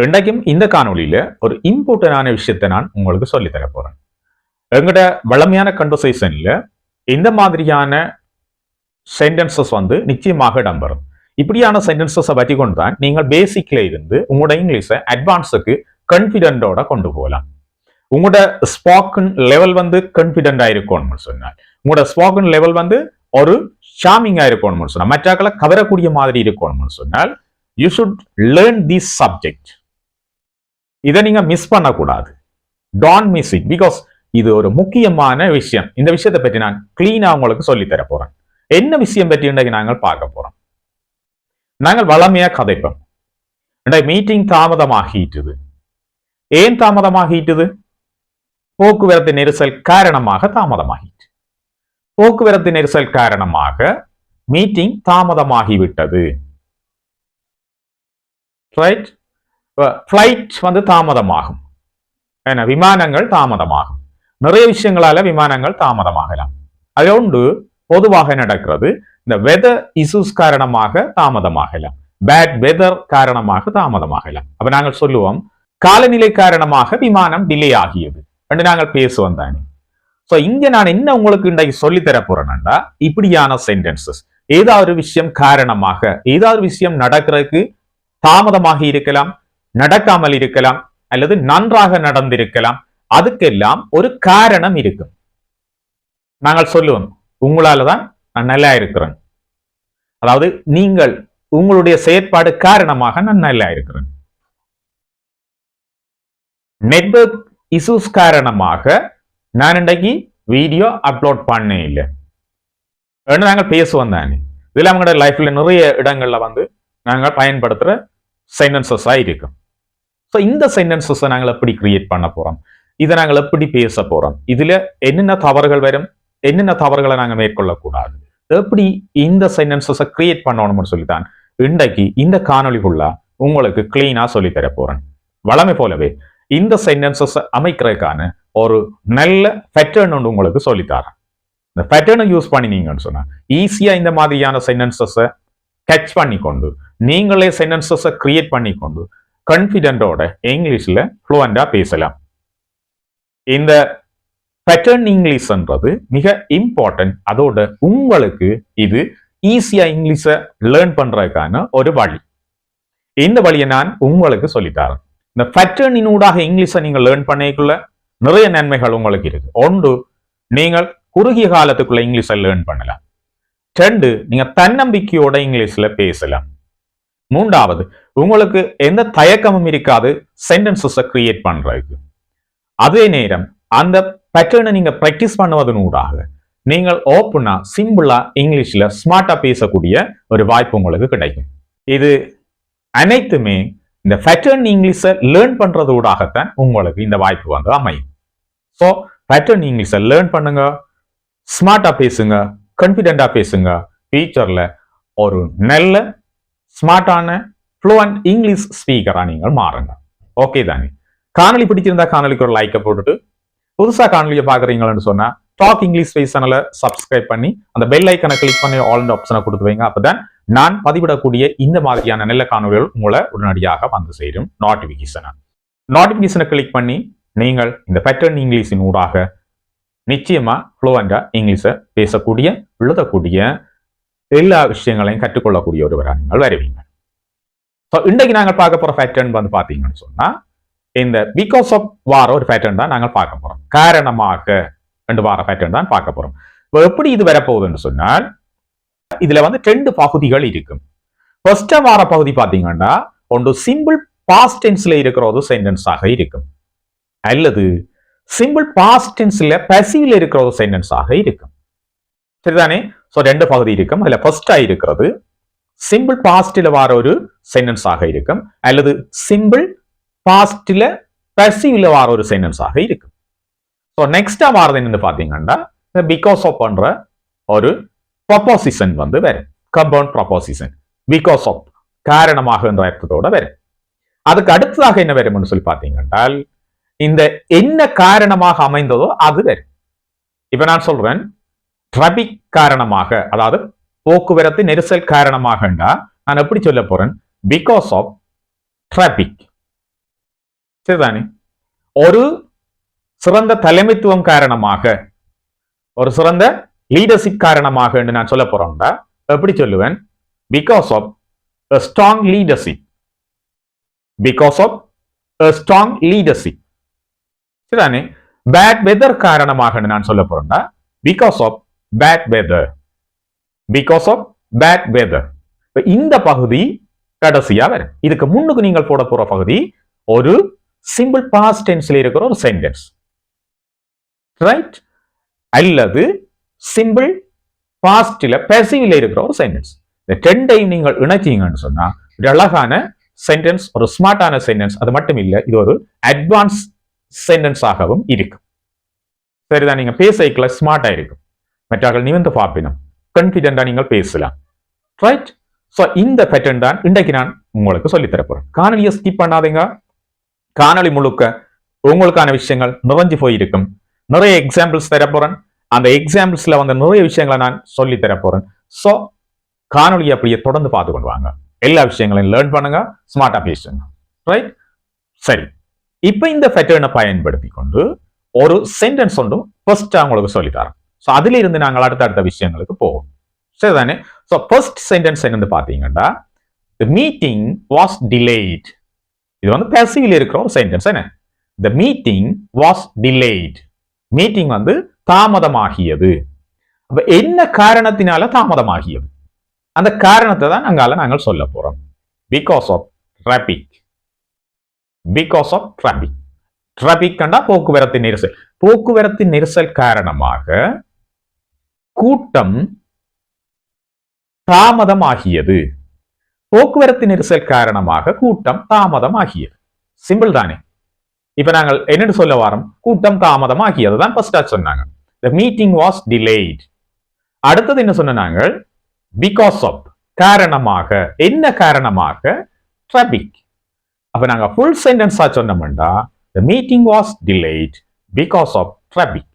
இன்றைக்கும் இந்த காணொலியில ஒரு இம்பார்ட்டன்டான விஷயத்தை நான் உங்களுக்கு சொல்லி தர போறேன். எங்கட வளமையான கன்வர்சேஷன்ல இந்த மாதிரியான சென்டென்சஸ் நிச்சயமாக இடம்பெறும். இப்படியான சென்டென்சஸை பற்றி கொண்டு தான் நீங்கள் பேசிக்ல இருந்து உங்களோட இங்கிலீஷை அட்வான்ஸுக்கு கான்ஃபிடென்ட்டோட கொண்டு போகலாம். உங்களோட ஸ்போக்கன் லெவல் கான்ஃபிடென்டா இருக்கணும்னு சொன்னால், உங்களோட ஸ்போக்கன் லெவல் ஒரு ஷாமிங்கா இருக்கணும்னு சொன்னால், மற்றக்களை கவரக்கூடிய மாதிரி இருக்கணும்னு சொன்னால், you should learn this subject. இதை நீங்க மிஸ் பண்ணக்கூடாது. டோன்ட் மிஸ் இட், பிகாஸ் இது ஒரு முக்கியமான விஷயம். இந்த விஷயத்தை பற்றி நான் கிளீனா உங்களுக்கு சொல்லி தர போறேன். என்ன விஷயம் பற்றி இன்றைக்கு நாங்கள் பார்க்க போறோம். நாங்கள் வளமையா கதைப்போம். மீட்டிங் தாமதமாகிட்டுது. ஏன் தாமதமாகிட்டுது? போக்குவரத்து நெரிசல் காரணமாக தாமதமாகிட்டு. போக்குவரத்து நெரிசல் காரணமாக மீட்டிங் தாமதமாகிவிட்டது. ரைட்? ஃபிளைட் தாமதமாகும். ஏன்னா விமானங்கள் தாமதமாகும். நிறைய விஷயங்களால விமானங்கள் தாமதமாகலாம். அது ஒன்று பொதுவாக நடக்கிறது. இந்த வெதர் இஷ்யூஸ் காரணமாக தாமதமாகலாம். பேட் வெதர் காரணமாக தாமதமாகலாம். அப்ப நாங்கள் சொல்லுவோம், காலநிலை காரணமாக விமானம் டிலே ஆகியது என்று நாங்கள் பேசுவோம் தானே. சோ இங்க நான் என்ன உங்களுக்கு இன்றைக்கு சொல்லி தர போறேன்னா, இப்படியான சென்டென்சஸ் ஏதாவது விஷயம் காரணமாக, ஏதாவது விஷயம் நடக்கிறதுக்கு தாமதமாக இருக்கலாம், நடக்காமல் இருக்கலாம், அல்லது நன்றாக நடந்திருக்கலாம். அதுக்கெல்லாம் ஒரு காரணம் இருக்கும். நாங்கள் சொல்லுவோம், உங்களால தான் நான் நல்லா இருக்கிறேன். அதாவது நீங்கள் உங்களுடைய செயற்பாடு காரணமாக நான் நல்லா இருக்கிறேன். நெட்வொர்க் இஷ்யூஸ் காரணமாக நான் இன்றைக்கு வீடியோ அப்லோட் பண்ண இல்லை. நாங்கள் பேசுவோம் தானே. இதுல அவங்களோட லைஃப்ல நிறைய இடங்கள்ல நாங்கள் பயன்படுத்துற சென்டென்சஸா இருக்கும். ஸோ இந்த சென்டென்சஸை நாங்கள் எப்படி கிரியேட் பண்ண போறோம், இதை நாங்கள் எப்படி பேச போறோம், இதுல என்னென்ன தவறுகள் வரும், என்னென்ன தவறுகளை நாங்கள் மேற்கொள்ளக்கூடாது, எப்படி இந்த சென்டென்சஸை கிரியேட் பண்ணணும்னு சொல்லித்தான் இன்றைக்கு இந்த காணொலிக்குள்ள உங்களுக்கு கிளீனா சொல்லி தர போறேன். வளமை போலவே இந்த சென்டென்சஸ் அமைக்கிறதுக்கான ஒரு நல்ல பேட்டர்ன் ஒன்று உங்களுக்கு சொல்லித்தரேன். இந்த பேட்டர்னை யூஸ் பண்ணினீங்கன்னு சொன்னா ஈஸியா இந்த மாதிரியான சென்டென்சஸை கேட்ச் பண்ணிக்கொண்டு நீங்களே சென்டென்சஸை கிரியேட் பண்ணிக்கொண்டு கான்ஃபிடென்ட்டோட இங்கிலீஷ்ல ஃப்ளூவெண்டா பேசலாம். இந்த பேட்டர்ன் இங்கிலீஷ்ன்றது மிக இம்பார்ட்டன்ட். அதோட உங்களுக்கு இது ஈஸியா இங்கிலீஷை லேர்ன் பண்றதுக்கான ஒரு வழி. இந்த வழியை நான் உங்களுக்கு சொல்லித்தரேன். இந்த பேட்டர்னினூடாக இங்கிலீஷை நீங்க லேர்ன் பண்ணிக்குள்ள நிறைய நன்மைகள் உங்களுக்கு இருக்கு. ஒன்று, நீங்கள் குறுகிய காலத்துக்குள்ள இங்கிலீஷை லேர்ன் பண்ணலாம். ரெண்டு, நீங்க தன்னம்பிக்கையோட இங்கிலீஷ்ல பேசலாம். மூன்றாவது, உங்களுக்கு எந்த தயக்கமும் இருக்காது சென்டென்சஸை கிரியேட் பண்றதுக்கு. அதே நேரம் அந்த பேட்டர்னை நீங்க பிராக்டிஸ் பண்ணுவதனூடாக நீங்கள் ஓப்பனா சிம்பிளா இங்கிலீஷ்ல ஸ்மார்ட்டா பேசக்கூடிய ஒரு வாய்ப்பு உங்களுக்கு கிடைக்கும். இது அனைத்துமே இந்த பேட்டர்ன் இங்கிலீஷை லேர்ன் பண்றதூடாகத்தான் உங்களுக்கு இந்த வாய்ப்பு அமையும். ஸோ பேட்டர்ன் இங்கிலீஷை லேர்ன் பண்ணுங்க, ஸ்மார்ட்டா பேசுங்க, கான்ஃபிடென்ட்டா பேசுங்க. ஃபியூச்சர்ல ஒரு நல்ல ஸ்மார்ட்டான ஃப்ளூவன்ட் இங்கிலீஷ் ஸ்பீக்கரா நீங்கள் மாறுங்க. ஓகே தானே? காணொலி பிடிச்சிருந்தா காணொலிக்கு ஒரு லைக்கை போட்டுட்டு, புதுசா காணொலியை பாக்குறீங்கன்னு சொன்னா டாக் இங்கிலீஷ் ஸ்பேஸ் சேனலை சப்ஸ்கிரைப் பண்ணி அந்த பெல் ஐக்கனை கிளிக் பண்ணி ஆல் ஆப்ஷனை கொடுத்து வைங்க. அப்பதான் நான் பதிவிடக்கூடிய இந்த மாதிரியான நல்ல காணொலிகள் உங்களை உடனடியாக சேரும். நோட்டிபிகேஷனை கிளிக் பண்ணி நீங்கள் இந்த பேட்டர்ன் இங்கிலீஷின் ஊடாக நிச்சயமா ஃப்ளூவெண்டா இங்கிலீஷை பேசக்கூடிய, எழுதக்கூடிய, எல்லா விஷயங்களையும் கற்றுக்கொள்ளக்கூடிய ஒருவராக நீங்கள் வருவீங்க. இன்றைக்கு நாங்கள் பார்க்க போற பேட்டர்ன் பாத்தீங்கன்னு சொன்னா இந்த பிகாஸ் ஆஃப் வார ஒரு பேட்டர்ன் தான் நாங்கள் பார்க்க போறோம். காரணமாக ரெண்டு வார பேட்டர்ன் தான் பார்க்க போறோம். எப்படி இது வரப்போகுதுன்னு சொன்னால், இதுல ரெண்டு பகுதிகள் இருக்கும். ஃபர்ஸ்ட் வார பகுதி பாத்தீங்கன்னா ஒன்று சிம்பிள் பாஸ்ட் டென்ஸ்ல இருக்கிற ஒரு சென்டென்ஸாக இருக்கும், அல்லது சிம்பிள் பாஸ்ட் டென்ஸ்ல பசிவ்ல இருக்கிற ஒரு சென்டென்ஸாக இருக்கும். சரிதானே? சோ ரெண்டு பகுதி இருக்கும். அதுல ஃபர்ஸ்டா இருக்கிறது சிம்பிள் பாஸ்ட்ல வர ஒரு சென்டென்ஸாக இருக்கும், அல்லது சிம்பிள் பாஸ்ட்ல பசிவ்ல வர ஒரு சென்டென்ஸாக இருக்கும். சோ நெக்ஸ்டா வாரது என்னன்னு பாத்தீங்கன்னா பிகாஸ் ஆஃப் பண்ற ஒரு ப்ரொபோசிஷன் வரும். கம்பவுண்ட் ப்ரொபோசிஷன், பிகாஸ் ஆஃப் காரணமாக என்ற அர்த்தத்தோட வரும். அதுக்கு அடுத்ததாக என்ன வரும்னு சொல்லி பாத்தீங்கன்னா இந்த என்ன காரணமாக அமைந்ததோ அது வரும். இப்ப நான் சொல்றேன், டிராபிக் காரணமாக, அதாவது போக்குவரத்து நெரிசல் காரணமாக நான் எப்படி சொல்ல போறேன், பிகாஸ் ஆஃப் டிராபிக். சரிதானே? ஒரு சிறந்த தலைமைத்துவம் காரணமாக, ஒரு சிறந்த லீடர்ஷிப் காரணமாக என்று நான் சொல்ல போறேன்டா எப்படி சொல்லுவேன்? Because of a strong leadership. Because of a strong leadership. சரிதானே? பேட் வெதர் காரணமாக நான் சொல்ல போறேன்டா because of bad weather. Because of bad weather. இந்த பகுதி கடைசியா வரும். இதுக்கு முன்னுக்கு நீங்கள் போட போற பகுதி ஒரு சிம்பிள் பாஸ்ட் டென்ஸ்ல இருக்கிற ஒரு சென்டென்ஸ், ரைட்? அல்லது சிம்பிள் பாஸ்ட்ல பேசிவ்ல இருக்கிற ஒரு சென்டென்ஸ். இந்த ரெண்டையும் நீங்கள் இணைச்சீங்கன்னு சொன்னா ஒரு அழகான சென்டென்ஸ், ஒரு ஸ்மார்ட்டான சென்டென்ஸ். அது மட்டும் இல்ல, இது ஒரு அட்வான்ஸ் சென்டென்ஸ் ஆகவும் இருக்கும். சரிதான்? நீங்க பேசைக்குள்ள ஸ்மார்ட்டா இருக்கும். மற்றவர்கள் நிமிர்ந்து பார்ப்பினும் கான்ஃபிடென்ட்டா நீங்கள் பேசலாம், ரைட்? சோ இந்த பேட்டர்ன் தான் இன்றைக்கு நான் உங்களுக்கு சொல்லித் தர போறேன். காணொலியை ஸ்கிப் பண்ணாதீங்க. காணொலி முழுக்க உங்களுக்கான விஷயங்கள் நிறைஞ்சு போயிருக்கும். நிறைய எக்ஸாம்பிள்ஸ் தர போறேன். அந்த எக்ஸாம்பிள்ஸ்ல வந்து நிறைய விஷயங்களை நான் சொல்லி தர போறேன். சோ காணொலியை அப்படியே தொடர்ந்து பார்த்து கொண்டு வாங்க. எல்லா விஷயங்களையும் லேர்ன் பண்ணுங்க, ஸ்மார்ட்டா பேசுங்க, ரைட்? சரி, இப்ப இந்த பேட்டர்னை பயன்படுத்தி கொண்டு ஒரு சென்டென்ஸ் ஒன்று ஃபர்ஸ்ட் உங்களுக்கு சொல்லி தரேன். ஸோ அதுல இருந்து நாங்கள் அடுத்த விஷயங்களுக்கு போவோம், சரிதானே? ஸோ ஃபர்ஸ்ட் சென்டென்ஸ் என்னன்னு பாத்தீங்கன்னா, the meeting was delayed. இது வந்து பேசிவ்ல இருக்கிற ஒரு சென்டென்ஸ். என்ன? the meeting was delayed. Meeting வந்து தாமதமாகியது. அப்ப என்ன காரணத்தினால தாமதமாகியது? அந்த காரணத்தை தான் நாங்கள் சொல்ல போறோம். Because of traffic. Because of traffic. Traffic கண்டா போக்குவரத்து நெரிசல். போக்குவரத்து நெரிசல் காரணமாக கூட்டம் தாமதமாகியது. போக்குவரத்து நெரிசல் காரணமாக கூட்டம் தாமதமாகியது. சிம்பிள் தானே? இப்ப நாங்கள் என்னன்னு சொல்ல வாரோம்? கூட்டம் தாமதமாகியது தான் ஃபர்ஸ்டா சொன்னாங்க. the meeting was delayed. அடுத்தது என்ன சொன்னாங்க? பிகாஸ் ஆஃப், காரணமாக. என்ன காரணமாக? டிராபிக். அப்ப நாங்க ஃபுல் சென்டென்ஸா சொன்னோம்னா the meeting was delayed because of traffic.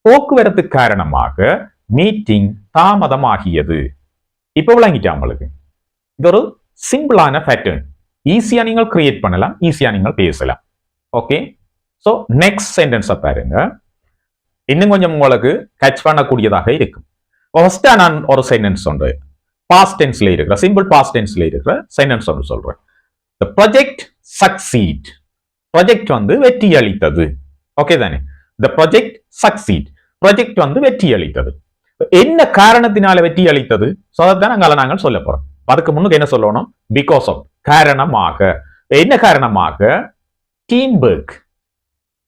போக்குவரத்து காரணமாக மீட்டிங் தாமதமாகியது. இப்ப விளங்கிட்டா உங்களுக்கு? இது ஒரு சிம்பிளான பேட்டர்ன். ஈஸியா நீங்கள் கிரியேட் பண்ணலாம், ஈஸியா நீங்கள் பேசலாம். ஓகே, சோ நெக்ஸ்ட் சென்டென்ஸை பாருங்க. இன்னும் கொஞ்சம் உங்களுக்கு கேட்ச் பண்ணக்கூடியதாக இருக்கும். ஃபர்ஸ்டா நான் ஒரு சென்டென்ஸ் சொல்றேன், பாஸ்ட் டென்ஸ்ல இருக்கிற, சிம்பிள் பாஸ்ட் டென்ஸ்ல இருக்கிற சென்டென்ஸ் ஒன்று சொல்றேன். the project succeed. ப்ராஜெக்ட் வந்து வெற்றி அளித்தது. ஓகே தானே? the project succeed. ப்ராஜெக்ட் வந்து வெற்றி அளித்தது. என்ன காரணத்தினால வெற்றி அளித்தது? சோ அதான் நாங்கள் சொல்ல போறோம். அதுக்கு முன்னுக்கு என்ன சொல்லணும்? பிகாஸ் ஆஃப், காரணமாக. என்ன காரணமாக? Team work.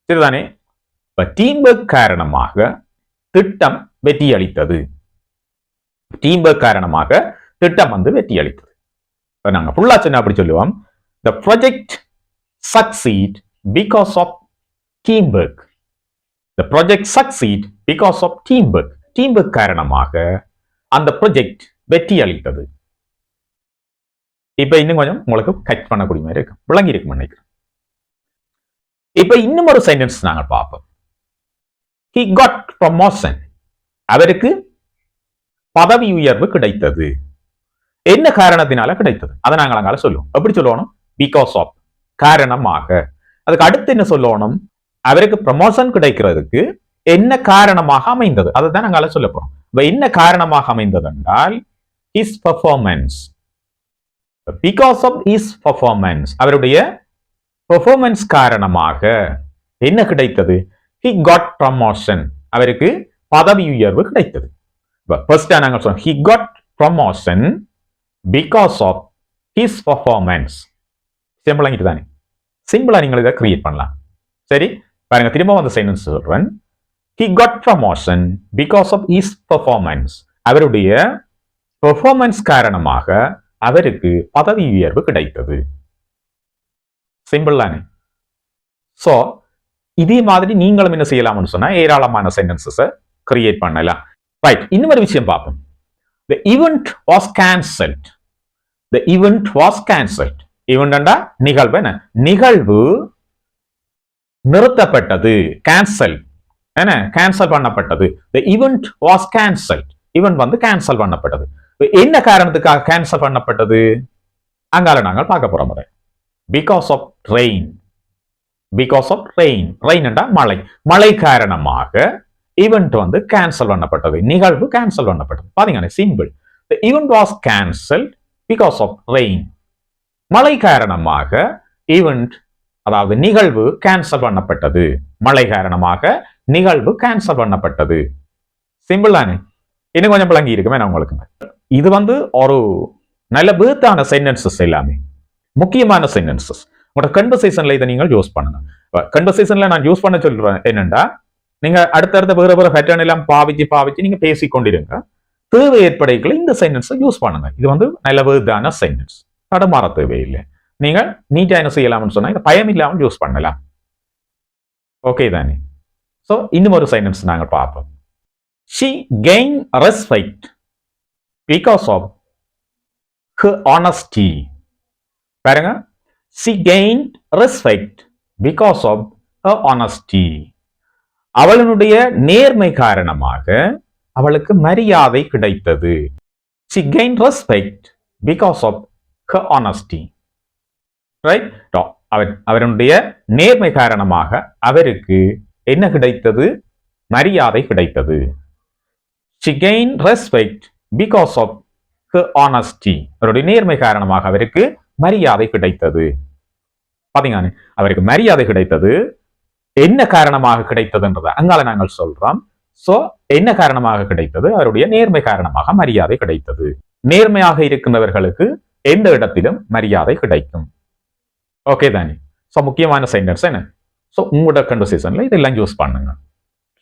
சரிதானே? டீம் ஒர்க் காரணமாக திட்டம் வெற்றி அளித்தது. டீம் ஒர்க் காரணமாக திட்டம் வந்து வெற்றி அளித்தது. நாங்க ஃபுல்லா சொன்ன அப்படி சொல்லுவோம், the project succeed because of teamwork. The project succeed because of teamwork. Teamwork காரணமாக அந்த ப்ராஜெக்ட் வெற்றி அளித்தது. இப்ப இன்னும் கொஞ்சம் உங்களுக்கு கட் பண்ணக்கூடிய மாதிரி இருக்கு, விளங்கி இருக்கும் நினைக்கிறேன். இப்ப இன்னும் ஒரு சென்டென்ஸ் நாங்கள் பார்ப்போம். he got promotion. அவருக்கு பதவி உயர்வு கிடைத்தது. என்ன காரணத்தினால கிடைத்தது? அதை நாங்கள் அங்கால சொல்லுவோம். எப்படி சொல்லணும்? பிகாஸ் ஆஃப், காரணமாக. அதுக்கு அடுத்து என்ன சொல்லணும்? அவருக்கு ப்ரமோஷன் கிடைக்கிறதுக்கு என்ன காரணமாக அமைந்தது? அதை தான் நாங்கள் சொல்ல போறோம். என்ன காரணமாக அமைந்தது என்றால் his performance. Because of his performance, அவருடைய பெர்ஃபார்மன்ஸ் காரணமாக என்ன கிடைத்தது? he got promotion. அவருக்கு பதவி உயர்வு கிடைத்தது. ஃபர்ஸ்ட் நாங்கள் சொல்றோம், he got promotion because of his performance. சிம்பிளா தானே? சிம்பிளா நீங்கள் இதை கிரியேட் பண்ணலாம். சரி, பாருங்க, திரும்ப வந்து சென்டென்ஸ் சொல்றேன். he got promotion because of his performance. அவருடைய பெர்ஃபார்மன்ஸ் காரணமாக அவருக்கு பதவி உயர்வு கிடைத்தது. சிம்பிள் தானே? சோ இதே மாதிரி நீங்களும் என்ன செய்யலாம்னு சொன்னா ஏராளமான சென்டென்சஸ் கிரியேட் பண்ணலாம். ரைட், இன்னொரு விஷயம் பார்ப்போம். the event was cancelled. the event was cancelled. ஈவென்ட்னா நிகழ்வு. என்ன? நிகழ்வு நிறுத்தப்பட்டது. கேன்சல். என்ன? கேன்சல் பண்ணப்பட்டது. the event was cancelled. Event வந்து கேன்சல் பண்ணப்பட்டது. என்ன காரணத்துக்காக கேன்சல் பண்ணப்பட்டது? அங்கால நாங்கள் பார்க்க போறோம். Because of rain. Because of rain. Rain என்றா மழை. மழை காரணமாக ஈவெண்ட் வந்து கேன்சல் பண்ணப்பட்டது, நிகழ்வு கேன்சல் பண்ணப்பட்டது. பாத்தீங்கன்னா simple. The event was cancelled because of rain. மழை காரணமாக ஈவெண்ட், அதாவது நிகழ்வு கேன்சல் பண்ணப்பட்டது. மழை காரணமாக நிகழ்வு கேன்சல் பண்ணப்பட்டது. சிம்பிள் தானே? இன்னும் கொஞ்சம் விளங்கி இருக்குமே நான் உங்களுக்கு. இது வந்து ஒரு நல்ல பேர்த்தான சென்டென்சஸ், எல்லாமே முக்கியமான சென்டென்சஸ். உங்களோட கன்வர்சேஷன்ல இதை நீங்கள் யூஸ் பண்ணுங்க. கன்வர்சேஷன்ல நான் யூஸ் பண்ண சொல்றேன் என்னண்டா, நீங்க அடுத்தடுத்த வேற வேற பேட்டர்ன் எல்லாம் பாவிச்சு நீங்க பேசிக்கொண்டிருங்க. தேவை ஏற்படைகளை இந்த சென்டென்ஸை யூஸ் பண்ணுங்க. இது வந்து நல்ல பேர்த்தான சென்டென்ஸ், தடுமாற தேவையில்லை. நீங்க நீட்டா என்ன செய்யலாம்னு சொன்னா இதை பயம் இல்லாமல் யூஸ் பண்ணலாம். ஓகே தானே? சோ இன்னும் ஒரு சென்டென்ஸ் நாங்க பார்ப்போம். She gained respect because of her honesty. பாருங்க, she gained respect because of her honesty. அவளுடைய நேர்மை காரணமாக அவளுக்கு மரியாதை கிடைத்தது. She gained respect because of her honesty. Right? அவருடைய நேர்மை காரணமாக அவருக்கு என்ன கிடைத்தது? மரியாதை கிடைத்தது. She gained respect because of her honesty. அவருடைய நேர்மை காரணமாக அவருக்கு மரியாதை கிடைத்தது. பாத்தீங்க, அவருக்கு மரியாதை கிடைத்தது என்ன காரணமாக கிடைத்ததுன்றத அங்கால நாங்கள் சொல்றோம். சோ என்ன காரணமாக கிடைத்தது? அவருடைய நேர்மை காரணமாக மரியாதை கிடைத்தது. நேர்மையாக இருக்கின்றவர்களுக்கு எந்த இடத்திலும் மரியாதை கிடைக்கும். ஓகே தானே? சோ முக்கியமான சென்டென்ஸ் என்ன? சோ உங்களோட கன்வர்சேஷன்ல இதெல்லாம் யூஸ் பண்ணுங்க.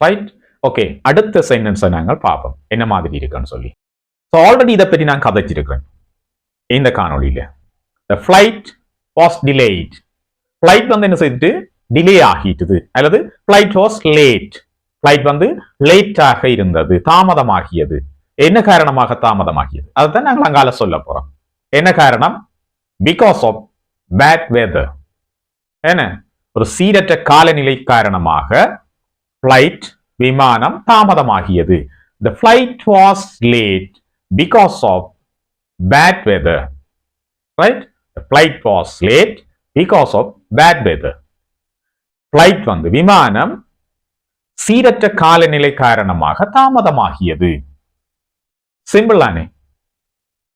ரைட்? ஓகே, அடுத்த சென்டென்ஸை நாங்கள் பார்ப்போம் என்ன மாதிரி இருக்குன்னு சொல்லி. ஸோ ஆல்ரெடி இதை பற்றி நான் கதைச்சிருக்கிறேன் இந்த காணொலியில. The flight was delayed. flight வந்து என்ன செய்துட்டு டிலே ஆகிட்டுது, அல்லது flight was late. flight வந்து லேட்டாக இருந்தது, தாமதமாகியது. என்ன காரணமாக தாமதமாகியது? அதுதான் நாங்கள் அங்கால சொல்ல போறோம். என்ன காரணம்? Because of bad weather. என்ன? ஒரு சீரற்ற காலநிலை காரணமாக flight, விமானம் தாமதமாகியது. The flight was late because of bad weather. Right? The flight was late because of bad weather. Flight வந்து விமானம் சீரற்ற காலநிலை காரணமாக தாமதமாகியது. சிம்பிள் தானே?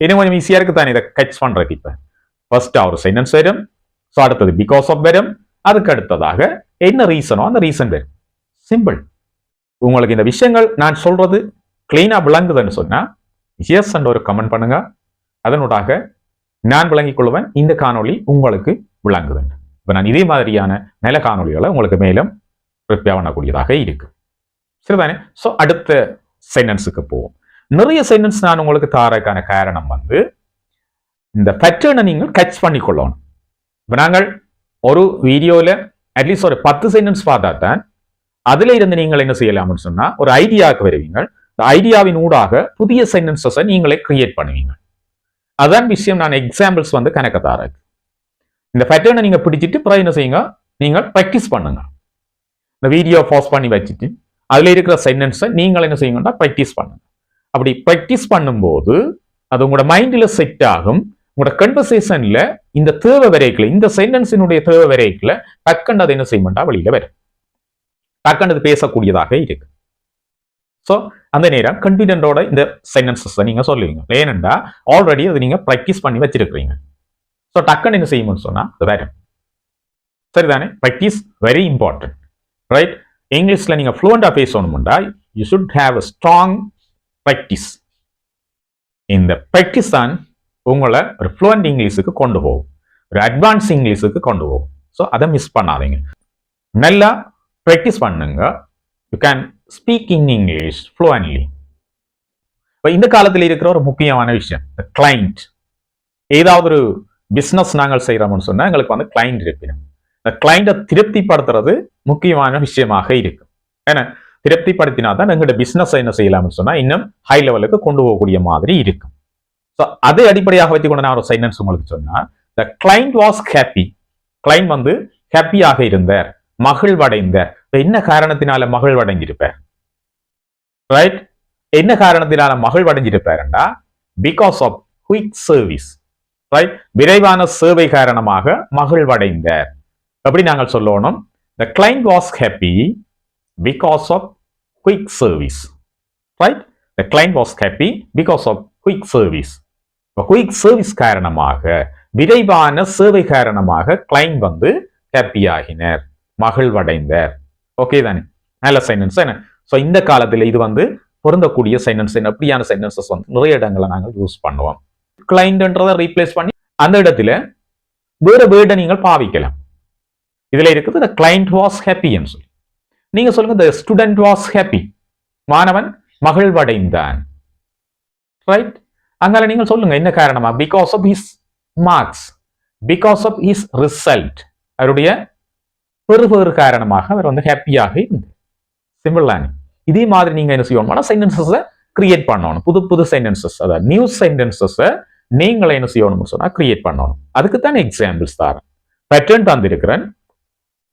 இன்னும் கொஞ்சம் ஈஸியா இருக்கு தானே இதை கேட்ச் பண்றதுக்கு. இப்ப ஃபர்ஸ்ட் ஒரு சென்டென்ஸ் வரும், ஸோ அடுத்தது பிகாஸ் ஆஃப் வரும், அதுக்கு அடுத்ததாக என்ன ரீசனோ அந்த ரீசன் வரும். சிம்பிள். உங்களுக்கு இந்த விஷயங்கள் நான் சொல்றது கிளீனா விளங்குதுன்னு சொன்னா எஸ் என்ற ஒரு கமெண்ட் பண்ணுங்க. அதனூடாக நான் விளங்கிக் கொள்வேன் இந்த காணொளி உங்களுக்கு விளங்குது. இப்ப நான் இதே மாதிரியான நல்ல காணொளிகளை உங்களுக்கு மேலும் ப்ரிப்பேர் பண்ணக்கூடியதாக இருக்கு. சரிதானே? ஸோ அடுத்த சென்டென்ஸுக்கு போவோம். நிறைய சென்டென்ஸ் நான் உங்களுக்கு தாரக்கான காரணம் வந்து இந்த பேட்டர்னை நீங்கள் கேட்ச் பண்ணிக்கொள்ளணும். இப்ப நாங்கள் ஒரு வீடியோல அட்லீஸ்ட் ஒரு 10 சென்டென்ஸ் பார்த்தா தான் அதுல இருந்து நீங்கள் என்ன செய்யலாம்னு சொன்னா ஒரு ஐடியாவுக்கு வருவீங்க. இந்த ஐடியாவின் ஊடாக புதிய சென்டென்சஸை நீங்களே கிரியேட் பண்ணுவீங்க. அதான் விஷயம். நான் எக்ஸாம்பிள்ஸ் வந்து கணக்க தாரேன். இந்த பேட்டர்னை நீங்க பிடிச்சிட்டு அப்புறம் என்ன செய்யுங்க, நீங்கள் ப்ராக்டிஸ் பண்ணுங்க. இந்த வீடியோ பாஸ் பண்ணி வச்சுட்டு அதுல இருக்கிற சென்டென்ஸை நீங்கள் என்ன செய்யுங்கன்னா ப்ராக்டிஸ் பண்ணுங்க. அப்படி ப்ராக்டிஸ் பண்ணும்போது அது உங்களோட மைண்ட்ல செட் ஆகும். உங்களோட கன்வர்சேஷன்ல இந்த தேவை வரைக்குள்ள, இந்த சென்டென்ஸினுடைய தேவை வரைக்குள்ள டக்குன்னு அது என்ன செய்யணும்டா வெளியில வரும். டக்குன்னு அது பேசக்கூடியதாக இருக்கு. ஸோ அந்த நேரம் கன்ஃபிடென்ட்டோட இந்த சென்டென்சஸ் நீங்க சொல்லுவீங்க. ஏனென்றா ஆல்ரெடி அது நீங்க ப்ராக்டிஸ் பண்ணி வச்சிருக்கிறீங்க. ஸோ டக்குன்னு என்ன செய்யணும்னு சொன்னா அது வேற. சரிதானே? Practice very important. ரைட்? இங்கிலீஷ்ல நீங்க ஃப்ளூவெண்டா பேசணும்டா you should have a strong practice. இந்த ப்ராக்டிஸ் தான் உங்களை ஒரு ஃப்ளூவெண்ட் இங்கிலீஷுக்கு கொண்டு போகும், ஒரு அட்வான்ஸ் இங்கிலீஷுக்கு கொண்டு போகும். ஸோ அதை மிஸ் பண்ணாதீங்க. நல்லா ப்ராக்டிஸ் பண்ணுங்க. You can speak in English fluently. இப்போ இந்த காலத்தில் இருக்கிற ஒரு முக்கியமான விஷயம் கிளைண்ட். ஏதாவது ஒரு பிஸ்னஸ் நாங்கள் செய்யறோம்னு சொன்னா எங்களுக்கு வந்து கிளைண்ட் இருப்பினும் இந்த கிளைண்ட்டை திருப்திப்படுத்துறது முக்கியமான விஷயமாக இருக்கும். ஏன்னா திருப்திப்படுத்தினா தான் எங்களோட பிசினஸ் என்ன செய்யலாம்னு சொன்னா இன்னும் ஹை லெவலுக்கு கொண்டு போகக்கூடிய மாதிரி இருக்கும். ஸோ அதை அடிப்படையாக வச்சு கொண்டு நான் ஒரு சென்டென்ஸ் உங்களுக்கு சொன்னா, the client was happy. Client வந்து ஹாப்பியாக இருந்தார், மகிழ்வடைந்தார். என்ன காரணத்தினால மகிழ்வடைஞ்சிருப்பார்? ரைட்? என்ன காரணத்தினால மகிழ்வடைஞ்சிருப்பாருன்னா because of quick service. Right? விரைவான சேவை காரணமாக மகிழ்வடைந்தார். எப்படி நாங்கள் சொல்லணும்? The client was happy because of quick service. Right? The client was happy because of quick service. Quick service காரணமாக, விரைவான சேவை காரணமாக கிளைண்ட் வந்து ஹாப்பி ஆகினர், மகிழ்வடைந்தார். ஓகே தானே? நல்ல சென்டென்ஸ் என்ன? ஸோ இந்த காலத்தில் இது வந்து பொருந்தக்கூடிய சென்டென்ஸ். அப்படியான சென்டென்சஸ் வந்து நிறைய இடங்களை நாங்கள் யூஸ் பண்ணுவோம். கிளைண்ட்ன்றதை ரீப்ளேஸ் பண்ணி அந்த இடத்துல வேற வேர்டை நீங்கள் பாவிக்கலாம். இதுல இருக்குது the client was happy என்று சொல்லி. நீங்க சொல்லுங்க the student was happy. மாணவன் மகிழ்வடைந்தான். ரைட்? அங்கால நீங்கள் சொல்லுங்க என்ன காரணமா? Because of his marks, because of his result. அவருடைய பெறுபேறு காரணமாக அவர் வந்து ஹாப்பியாக இருந்தார். சிம்பிள் தானே? இதே மாதிரி நீங்க என்ன செய்யணும்? சென்டென்சஸை கிரியேட் பண்ணணும். புது புது சென்டென்சஸ், அதாவது நியூ சென்டென்சஸை நீங்களே என்ன செய்யணும்னு சொன்னா கிரியேட் பண்ணணும். அதுக்கு தான் எக்ஸாம்பிள்ஸ் தாரன், பேட்டர்ன் தந்திருக்கிறேன்,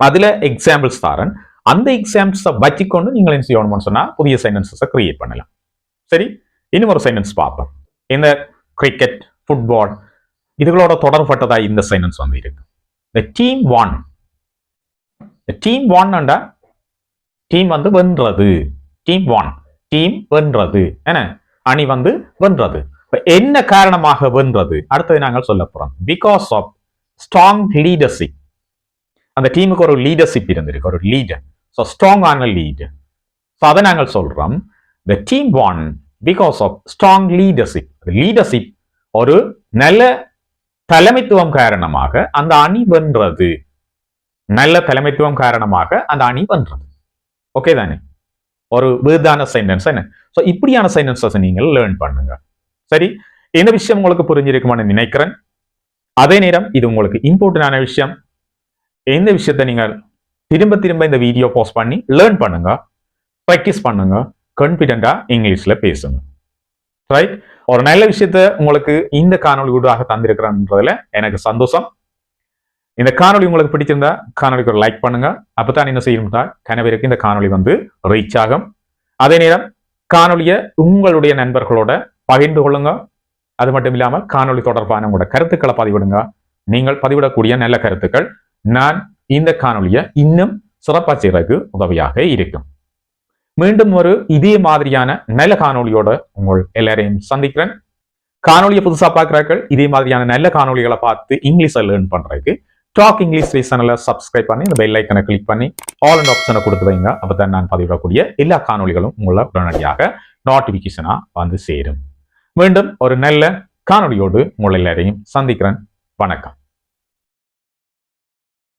அதுல எக்ஸாம்பிள்ஸ் தாரன். அந்த எக்ஸாம்பிள்ஸை வச்சுக்கொண்டு நீங்கள் என்ன செய்யணும்னு சொன்னா புதிய சென்டென்சஸை கிரியேட் பண்ணலாம். சரி, இன்னும் ஒரு சென்டென்ஸ் பார்ப்போம். இந்த கிரிக்கெட், ஃபுட்பால் இதுகளோட தொடர்பட்டதா இந்த சென்டென்ஸ் வந்து இருக்கு. The team won. The team won அண்டா டீம் வந்து வென்றது. Team won. டீம் வென்றது. என்ன? அணி வந்து வென்றது. என்ன காரணமாக வென்றது? அடுத்தது நாங்கள் சொல்ல போறோம். Because of strong leadership. அந்த டீமுக்கு ஒரு லீடர்ஷிப் இருந்திருக்கு, ஒரு லீடர். ஸோ ஸ்ட்ராங் ஆன லீடர். ஸோ அதை நாங்கள் சொல்றோம். The team won because of strong leadership. Leadership, ஒரு நல்ல தலைமைத்துவம் காரணமாக அந்த அணி வென்றது. நல்ல தலைமைத்துவம் காரணமாக அந்த அணி வென்றது. ஓகே தானே? ஒரு விருதான சென்டென்ஸ் என்ன? ஸோ இப்படியான சென்டென்சஸ் நீங்கள் லேர்ன் பண்ணுங்க. சரி, இந்த விஷயம் உங்களுக்கு புரிஞ்சிருக்குமான்னு நினைக்கிறேன். அதே நேரம் இது உங்களுக்கு இம்பார்ட்டன்டான விஷயம். இந்த விஷயத்தை நீங்கள் திரும்ப திரும்ப இந்த வீடியோ போஸ்ட் பண்ணி லேர்ன் பண்ணுங்க, ப்ராக்டிஸ் பண்ணுங்க, கான்ஃபிடென்ட்டா இங்கிலீஷ்ல பேசுங்க. ரைட்? ஒரு நல்ல விஷயத்த உங்களுக்கு இந்த காணொலி ஊடாக தந்திருக்கிறேன்றதுல எனக்கு சந்தோஷம். இந்த காணொலி உங்களுக்கு பிடிச்சிருந்தா காணொலிக்கு ஒரு லைக் பண்ணுங்க. அப்பதான் என்ன செய்யணும்னா கனவிற்கு இந்த காணொலி வந்து ரீச் ஆகும். அதே நேரம் காணொலியை உங்களுடைய நண்பர்களோட பகிர்ந்து கொள்ளுங்க. அது மட்டும் இல்லாமல் காணொலி தொடர்பான உங்களோட கருத்துக்களை பதிவிடுங்க. நீங்கள் பதிவிடக்கூடிய நல்ல கருத்துக்கள் நான் இந்த காணொலியை இன்னும் சிறப்பாக செய்வதற்கு உதவியாக இருக்கும். மீண்டும் ஒரு இதே மாதிரியான நல்ல காணொலியோட உங்கள் எல்லாரையும் சந்திக்கிறேன். காணொலியை புதுசா பார்க்கிறார்கள், இதே மாதிரியான நல்ல காணொலிகளை பார்த்து இங்கிலீஷை லேர்ன் பண்றதுக்கு டாக் இங்கிலீஷ் சேனலை சப்ஸ்கிரைப் பண்ணி இந்த பெல் ஐக்கனை கிளிக் பண்ணி ஆல் அண்ட் ஆப்ஷனை கொடுத்து வைங்க. அப்பதான் நான் பதிவிடக்கூடிய எல்லா காணொலிகளும் உங்களை உடனடியாக நோட்டிபிகேஷனா வந்து சேரும். மீண்டும் ஒரு நல்ல காணொலியோடு உங்கள் எல்லாரையும் சந்திக்கிறேன். வணக்கம்.